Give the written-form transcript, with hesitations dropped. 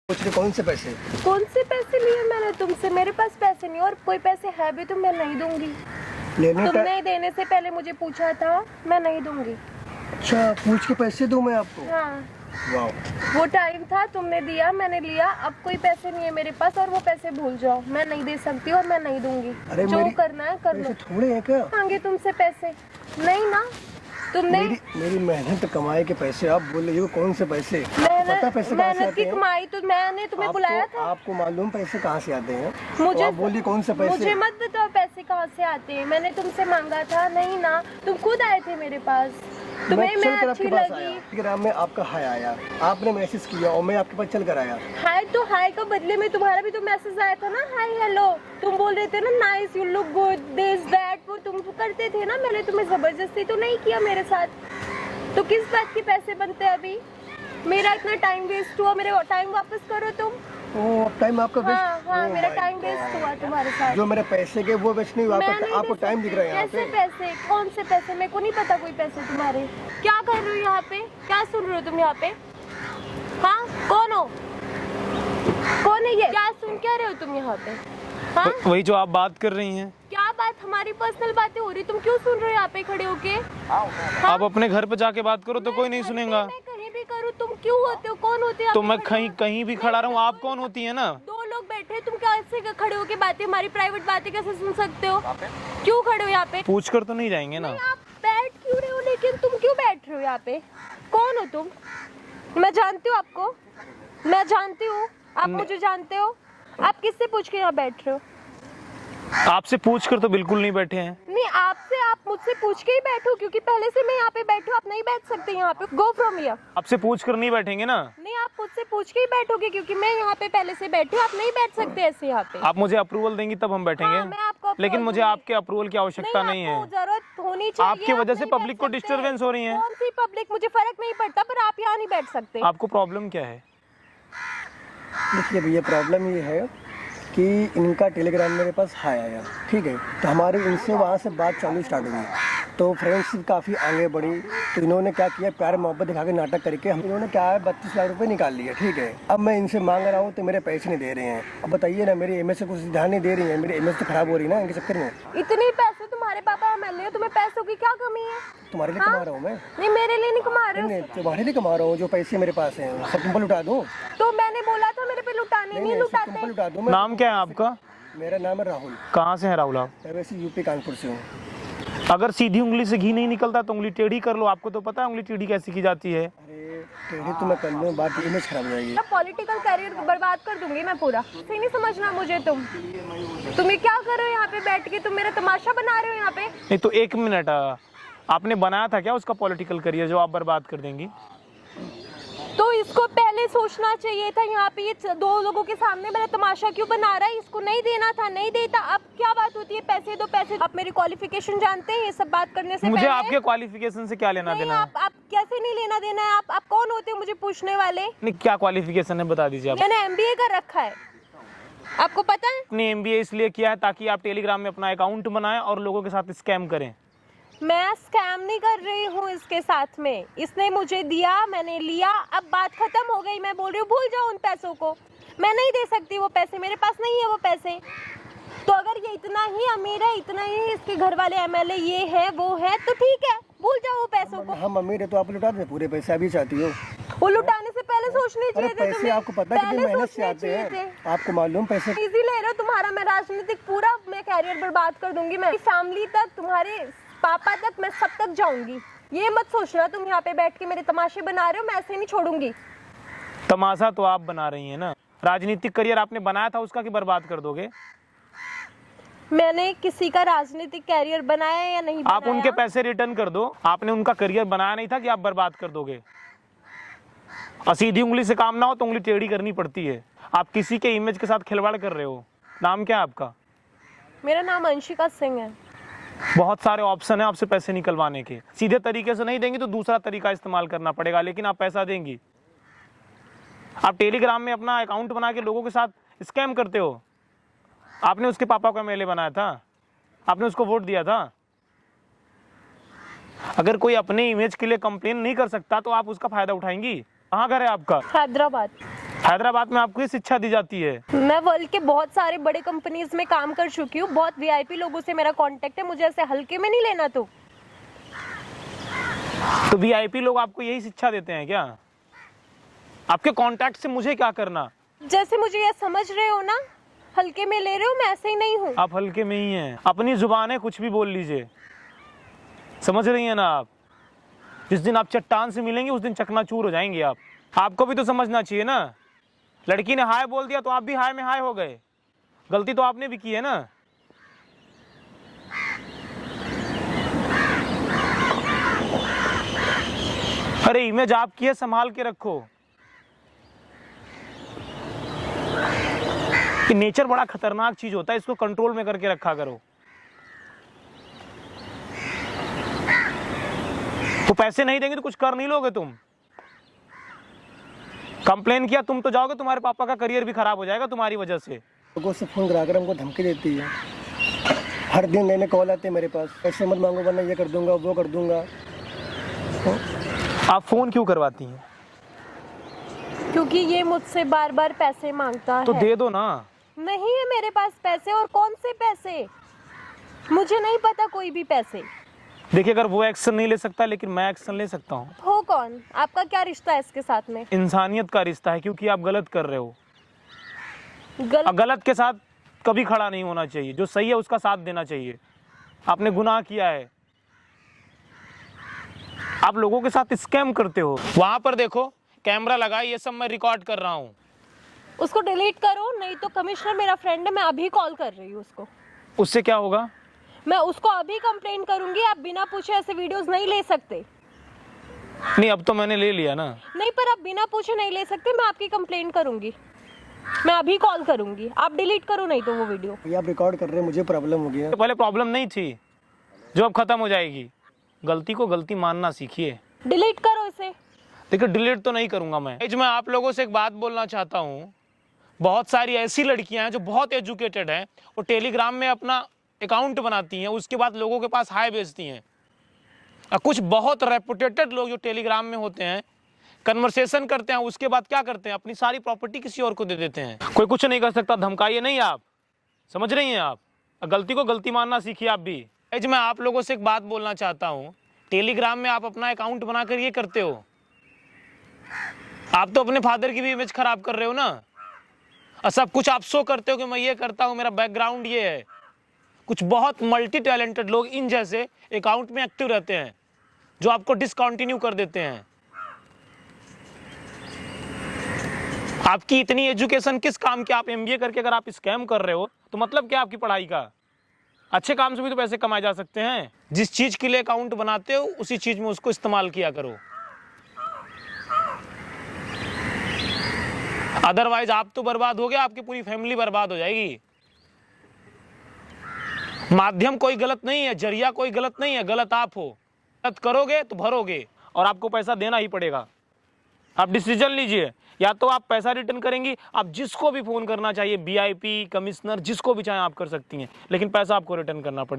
पूछ रहे कौन से पैसे? कौन से पैसे लिए मैंने तुमसे? मेरे पास पैसे नहीं, और कोई पैसे है भी तो मैं नहीं दूंगी। लेने का? तुमने देने से पहले मुझे पूछा था, मैं नहीं दूंगी। अच्छा, पूछ के पैसे दूं मैं आपको? हाँ, वाह, वो टाइम था, तुमने दिया, मैंने लिया। अब कोई पैसे नहीं है मेरे पास, और वो पैसे भूल जाओ। मैं नहीं दे सकती और मैं नहीं दूंगी। अरे जो मेरी करना है कर लो। पैसे थोड़े हैं क्या? मांगे तुमसे पैसे? नहीं ना, तुमने मेरी मेहनत कमाए के पैसे आप बोल रही हो, कौन से पैसे? पता पैसे कहाँ से मेहनत आते की हैं? कमाई तो मैंने तुम्हें बुलाया था। आपको मालूम पैसे कहाँ से आते हैं? मुझे तो आप बोलिए कौन से पैसे? मुझे मत बताओ पैसे कहाँ से आते हैं। मैंने तुमसे मांगा था? नहीं ना, तुम खुद आए थे मेरे पास। तुम्हें मैं चल कर अच्छी आपके पास लगी। आया, टेलीग्राम में आपका हाय आया, आपने मैसेज किया और मैं आपके पास चल कर आया। हाय तो हाय का बदले में तुम्हारा भी तो मैसेज आया था ना, हाय हेलो। तुम बोल रहे थे ना nice, you look good, this that, वो तुम करते थे ना। मैंने तुम्हें जबरदस्ती तो नहीं किया मेरे साथ। तो किस बात के पैसे बनते हैं अभी? मेरा इतना टाइम वेस्ट हुआ, मेरे टाइम वापस करो तुम। ओह, टाइम आपका वेस्ट? हाँ, मेरा टाइम वेस्ट हुआ तुम्हारे साथ। जो मेरे पैसे के वो वेस्ट नहीं हुआ, आपको टाइम दिख रहा है यहाँ कैसे पे? पैसे? कौन से पैसे? मेरे को नहीं पता कोई पैसे तुम्हारे। क्या कर रहे हो यहाँ पे? क्या सुन रहे हो तुम यहाँ पे? हाँ, कौन हो? कौन है ये? क्या सुन क्या रहे हो तुम यहाँ पे? हाँ, वही जो आप बात कर रही हैं। क्या बात? हमारी पर्सनल बातें हो रही, तुम क्यों सुन रहे हो यहाँ पे खड़े होके? आप अपने घर पे जाके बात करो तो कोई नहीं सुनेगा। मैं कहीं भी करूँ, तुम क्यों होते हो? कौन होते हो? तो मैं कहीं भी खड़ा रहूं, आप कौन होती है ना? दो लोग बैठे हैं, तुम कैसे खड़े होके बातें, हमारी प्राइवेट बातें कैसे सुन सकते हो? क्यों खड़े हो यहाँ पे? पूछ कर तो नहीं जाएंगे ना? नहीं, आप बैठ क्यों रहे हो? लेकिन तुम क्यों बैठ रहे हो यहाँ पे? कौन हो तुम? मैं जानती हूँ आपको, मैं जानती हूँ। आप मुझे जानते हो? आप किससे पूछ के यहाँ बैठ रहे हो? आपसे पूछ कर तो बिल्कुल नहीं बैठे हैं। नहीं, आपसे, आप मुझसे पूछ के ही बैठो, क्योंकि पहले से मैं यहाँ पे बैठू। आप नहीं बैठ सकते यहाँ पे। Go from here. आपसे पूछ कर नहीं बैठेंगे ना? नहीं, आप मुझसे पूछ के ही बैठोगे, क्योंकि मैं यहाँ पे पहले से बैठी हूँ। आप नहीं बैठ सकते ऐसे यहाँ पे। आप मुझे अप्रूवल देंगी तब हम बैठेंगे। हाँ, मैं आपको approval लेकिन मुझे दूंगी। आपके अप्रूवल की आवश्यकता नहीं है। आपको जरूरत होनी चाहिए। आपकी आप वजह से नहीं पब्लिक बैठ को सकते। डिस्टरबेंस हो रही है। कौन सी पब्लिक? मुझे फर्क नहीं पड़ता, पर आप यहाँ नहीं बैठ सकते। आपको प्रॉब्लम क्या है? देखिए भैया, प्रॉब्लम ये है कि इनका टेलीग्राम मेरे पास हाय आया, ठीक है। तो हमारी इनसे वहाँ से बात चालू स्टार्ट हुई, तो फ्रेंडशिप काफ़ी आगे बढ़ी। तो इन्होंने क्या किया, प्यार मोहब्बत दिखा के नाटक करके इन्होंने क्या है 32 लाख रुपए निकाल लिए, ठीक है। अब मैं इनसे मांग रहा हूँ तो मेरे पैसे नहीं दे रहे हैं। अब बताइए ना, मेरी इमेज से कुछ ध्यान नहीं दे रही है, मेरी इमेज तो खराब हो रही है ना इनके चक्कर में। इतने पैसे तुम्हारे पापा एमएलए हो, तुम्हें पैसों की क्या कमी है? तुम्हारे लिए हाँ? कमा रहा हूँ मैं। नहीं, मेरे लिए नहीं कमा रहे हो। नहीं, तुम्हारे लिए कमा रहा हूँ। जो पैसे मेरे पास हैं सब तुम पर लुटा दूँ? तो मैंने बोला था मेरे पे लुटाने, नहीं सब तुम पर लुटाते। लुटा दूँ। नाम क्या है आपका? मेरा नाम है राहुल। कहाँ से है राहुल आप? मैं वैसे यूपी कानपुर से हूँ। अगर सीधी उंगली से घी नहीं निकलता तो उंगली टेढ़ी कर लो। आपको तो पता है उंगली टेढ़ी कैसे की जाती है? अरे टेढ़ी तो मैं कर लूँ, बात इमेज खराब हो जाएगी। पॉलिटिकल करियर बर्बाद कर दूंगी मैं पूरा। सही नहीं समझना मुझे तुम ये क्या कर रहे हो यहाँ पे बैठ के? तुम मेरा तमाशा बना रहे हो यहाँ पे। नहीं तो एक मिनट, आपने बनाया था क्या उसका पॉलिटिकल करियर जो आप बर्बाद कर देंगी? तो इसको पहले सोचना चाहिए था। यहाँ पे ये दो लोगों के सामने मेरा तमाशा क्यों बना रहा है? इसको नहीं देना था, नहीं देता। अब क्या बात होती है? पैसे दो पैसे। आप मेरी क्वालिफिकेशन जानते हैं ये सब बात करने से मुझे पहले? आपके क्वालिफिकेशन से क्या लेना नहीं, देना है? आप कैसे नहीं लेना देना है? आप कौन होते हैं मुझे पूछने वाले? नहीं, क्या क्वालिफिकेशन है बता दीजिए आप। मैंने एमबीए कर रखा है, आपको पता है? आपने एमबीए इसलिए किया है ताकि आप टेलीग्राम में अपना अकाउंट बनाएं और लोगों के साथ स्कैम करें। मैं स्कैम नहीं कर रही हूँ इसके साथ में। इसने मुझे दिया, मैंने लिया, अब बात खत्म हो गई। मैं बोल रही हूँ भूल जाओ उन पैसों को। मैं नहीं दे सकती वो पैसे, मेरे पास नहीं है वो पैसे। तो अगर ये इतना ही अमीर है, इतना ही इसके घर वाले एमएलए ये है वो है, तो ठीक है, भूल जाओ वो पैसों को। हम अमीर है तो आप लुटा दें पूरे पैसे, अभी चाहती हो? वो लुटाने से पहले सोचनी अरे चाहिए थे पैसे तुम्हें। आपको पता है कितनी पहले मेहनत से सोचने आते चाहिए हैं? थे। आपको मालूम पैसे? इजी ले रहे हो तुम्हारा। मैं राजनीतिक पूरा मैं कैरियर बर्बाद कर दूंगी। मैं फैमिली तक, तुम्हारे पापा तक, मैं सब तक जाऊंगी। ये मत सोचना तुम यहाँ पे बैठ के मेरे तमाशे बना रहे हो। मैं ऐसे नहीं छोड़ूंगी। तमाशा तो आप बना रही हैं ना। राजनीतिक करियर आपने बनाया था उसका कि बर्बाद कर दोगे? मैंने किसी का राजनीतिक कैरियर बनाया या नहीं बनाया? आप उनके पैसे रिटर्न कर दो। आपने उनका करियर बनाया नहीं था कि आप बर्बाद कर दोगे। और सीधी उंगली से काम ना हो तो उंगली टेढ़ी करनी पड़ती है। आप किसी के इमेज के साथ खिलवाड़ कर रहे हो। नाम क्या है आपका? मेरा नाम अंशिका सिंह है। बहुत सारे ऑप्शन है आपसे पैसे निकलवाने के। सीधे तरीके से नहीं देंगी तो दूसरा तरीका इस्तेमाल करना पड़ेगा, लेकिन आप पैसा देंगी। आप टेलीग्राम में अपना अकाउंट बना के लोगों के साथ स्कैम करते हो। आपने उसके पापा को एमएलए बनाया था, आपने उसको वोट दिया था। अगर कोई अपने इमेज के लिए कंप्लेन नहीं कर सकता तो आप उसका फायदा उठाएंगी। कहाँ घर है आपका? हैदराबाद। हैदराबाद में आपको ये शिक्षा दी जाती है। मैं वर्ल्ड के बहुत सारे बड़े कंपनीज में काम कर चुकी हूँ, बहुत वीआईपी लोगों से मेरा कांटेक्ट है, मुझे ऐसे हल्के में नहीं लेना। तो वीआईपी लोग आपको यही शिक्षा देते हैं क्या? आपके कांटेक्ट से मुझे क्या करना? जैसे मुझे ये समझ रहे हो ना, हल्के में ले रहे हो, मैं ऐसे ही नहीं हूँ। आप हल्के में ही हैं, अपनी जुबान है, कुछ भी बोल लीजिए, समझ रही हैं ना आप? जिस दिन आप चट्टान से मिलेंगे उस दिन चकनाचूर हो जाएंगे आप। आपको भी तो समझना चाहिए ना, लड़की ने हाय बोल दिया तो आप भी हाय में हाय हो गए, गलती तो आपने भी की है ना। अरे इमेज आपकी है, संभाल के रखो। कि नेचर बड़ा खतरनाक चीज होता है, इसको कंट्रोल में करके रखा करो। तो पैसे नहीं देंगे तो कुछ कर नहीं लोगे तुम। कंप्लेन किया तुम तो जाओगे, तुम्हारे पापा का करियर भी खराब हो जाएगा तुम्हारी वजह से। लोगों से फ़ोन कराकर हमको धमकी देती है, हर दिन नए नए कॉल आते हैं मेरे पास, पैसे मत मांगो वरना ये कर दूंगा वो कर दूंगा। आप फोन क्यों करवाती हैं? क्योंकि ये मुझसे बार बार पैसे मांगता तो है। दे दो ना। नहीं है मेरे पास पैसे, और कौन से पैसे, मुझे नहीं पता कोई भी पैसे। देखिए अगर वो एक्शन नहीं ले सकता लेकिन मैं एक्शन ले सकता हूँ। हो कौन? आपका क्या रिश्ता है इसके साथ में? इंसानियत का रिश्ता है, क्योंकि आप गलत कर रहे हो। गलत? गलत के साथ कभी खड़ा नहीं होना चाहिए, जो सही है उसका साथ देना चाहिए। आपने गुनाह किया है, आप लोगों के साथ स्कैम करते हो। वहां पर देखो कैमरा लगा, ये सब मैं रिकॉर्ड कर रहा हूँ। उसको डिलीट करो, नहीं तो कमिश्नर मेरा फ्रेंड है, मैं अभी कॉल कर रही हूँ उसको। उससे क्या होगा? मैं उसको अभी कंप्लेन करूंगी। आप बिना पूछे ऐसे वीडियोस नहीं ले सकते। नहीं अब तो मैंने ले लिया ना। नहीं, पर आप बिना पूछे नहीं ले सकते, मैं आपकी कंप्लेन करूंगी। मैं अभी कॉल करूंगी, आप डिलीट करो नहीं तो वो वीडियो। ये आप रिकॉर्ड कर रहे हैं, मुझे प्रॉब्लम हो गया। तो पहले प्रॉब्लम नहीं थी जो अब खत्म हो जाएगी। गलती को गलती मानना सीखिए। डिलीट करो इसे। देखिए डिलीट तो नहीं करूंगा मैं। मैं आप लोगों से एक बात बोलना चाहता हूँ, बहुत सारी ऐसी लड़कियां हैं जो बहुत एजुकेटेड हैं, वो टेलीग्राम में अपना अकाउंट बनाती हैं, उसके बाद लोगों के पास हाय भेजती हैं। और कुछ बहुत रेपुटेटेड लोग जो टेलीग्राम में होते हैं, कन्वर्सेशन करते हैं, उसके बाद क्या करते हैं, अपनी सारी प्रॉपर्टी किसी और को दे देते हैं। कोई कुछ नहीं कर सकता, धमकाइए नहीं आप, समझ रही हैं आप? गलती को गलती मानना सीखिए आप भी। मैं आप लोगों से एक बात बोलना चाहता हूँ, टेलीग्राम में आप अपना अकाउंट बनाकर ये करते हो, आप तो अपने फादर की भी इमेज खराब कर रहे हो ना। और सब कुछ आप शो करते हो कि मैं ये करता हूँ, मेरा बैकग्राउंड ये है। कुछ बहुत मल्टी टैलेंटेड लोग इन जैसे अकाउंट में एक्टिव रहते हैं जो आपको डिसकंटिन्यू कर देते हैं। आपकी इतनी एजुकेशन किस काम की? आप एमबीए करके अगर आप स्कैम कर रहे हो तो मतलब क्या आपकी पढ़ाई का? अच्छे काम से भी तो पैसे कमाए जा सकते हैं। जिस चीज के लिए अकाउंट बनाते हो उसी चीज में उसको इस्तेमाल किया करो, अदरवाइज आप तो बर्बाद हो गए, आपकी पूरी फैमिली बर्बाद हो जाएगी। माध्यम कोई गलत नहीं है, जरिया कोई गलत नहीं है, गलत आप हो। गलत करोगे तो भरोगे और आपको पैसा देना ही पड़ेगा। आप डिसीजन लीजिए, या तो आप पैसा रिटर्न करेंगी, आप जिसको भी फोन करना चाहिए, वीआईपी, कमिश्नर, जिसको भी चाहे आप कर सकती हैं, लेकिन पैसा आपको रिटर्न करना पड़ेगा।